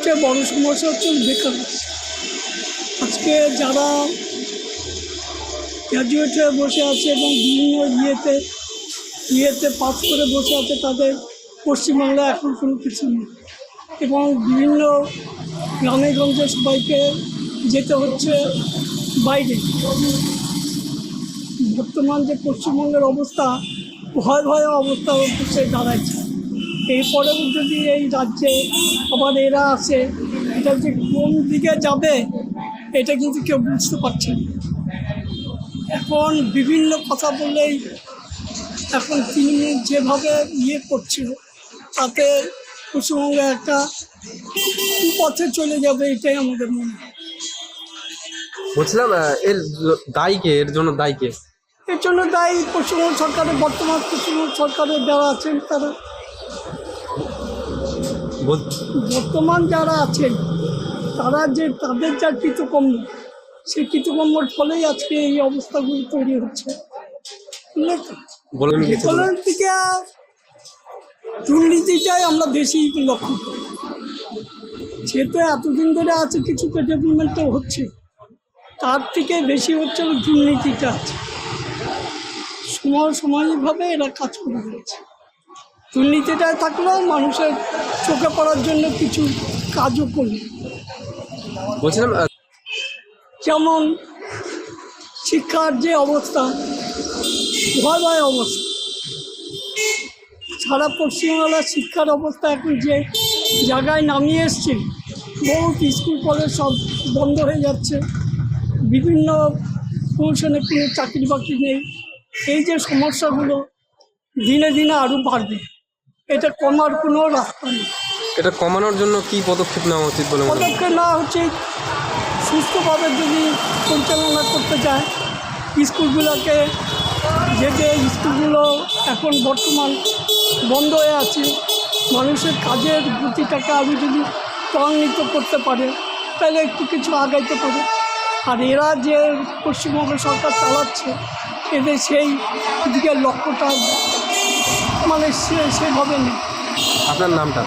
সবচেয়ে বড় সমস্যা হচ্ছে বেকার। আজকে যারা গ্র্যাজুয়েট হয়ে বসে আছে এবং বিভিন্ন ইয়েতে পাস করে বসে আছে, তাদের পশ্চিমবাংলায় এখন কোনো কিছু নেই, এবং বিভিন্ন গ্রামে গঞ্জে সবাইকে যেতে হচ্ছে বাইরে। বর্তমান যে পশ্চিমবঙ্গের অবস্থা, ভয় অবস্থা হচ্ছে দাঁড়াচ্ছে। এরপরেও যদি এই রাজ্যে আবার এরা আসে, এটা যে কোন দিকে যাবে এটা কিন্তু কেউ বুঝতে পারছে না। এখন বিভিন্ন কথা বললেই এখন তিনি যেভাবে করছে, তাতে পশ্চিমবঙ্গে একটা পথে চলে যাবে, এটাই আমাদের মনে হয়। বলছিলাম এর দায়ী কে? এর জন্য দায়ী কে? এর জন্য দায়ী পশ্চিমবঙ্গ সরকারের, বর্তমান পশ্চিমবঙ্গ সরকারের যারা আছেন তারা, বর্তমান যারা আছেন তারা যে তাদের যা কৃতকর্ম, সেই কৃতকর্মের ফলেই আজকে এই অবস্থাগুলো তৈরি হচ্ছে। বলেন থেকে দুর্নীতিটাই আমরা বেশি লক্ষ্য করি। যেহেতু এতদিন ধরে আছে, কিছু ডেভেলপমেন্ট হচ্ছে, তার থেকে বেশি হচ্ছে দুর্নীতিটা আছে। সময়ভাবে এরা কাজ করে রয়েছে। দুর্নীতিটায় থাকলেও মানুষের চোখে পড়ার জন্য কিছু কাজও করবে। বলছিলাম যেমন শিক্ষার যে অবস্থা, ভয় অবস্থা, সারা পশ্চিমবাংলার শিক্ষার অবস্থা এখন যে জায়গায় নামিয়ে এসছে, বহুত স্কুল কলেজ সব বন্ধ হয়ে যাচ্ছে, বিভিন্ন প্রমোশনে কোনো চাকরি বাকরি নেই। এই যে সমস্যাগুলো দিনে দিনে আরও বাড়বে, এটা কমার কোনো রাস্তা নেই। এটা কমানোর জন্য কি পদক্ষেপ নেওয়া উচিত বলে মনে হয়? পদক্ষেপ নেওয়া উচিত, সুস্থভাবে যদি পরিচালনা করতে চায় স্কুলগুলোকে, যে স্কুলগুলো এখন বর্তমান বন্ধ হয়ে আছে, মানুষের কাজের গতিটাকে আরও যদি ত্বরান্বিত করতে পারে, তাহলে একটু কিছু আগাইতে পারে। আর এরা যে পশ্চিমবঙ্গ সরকার চালাচ্ছে, এদের সেই দিকে লক্ষ্যটা মানে সেভাবে নেই। আপনার নামটা?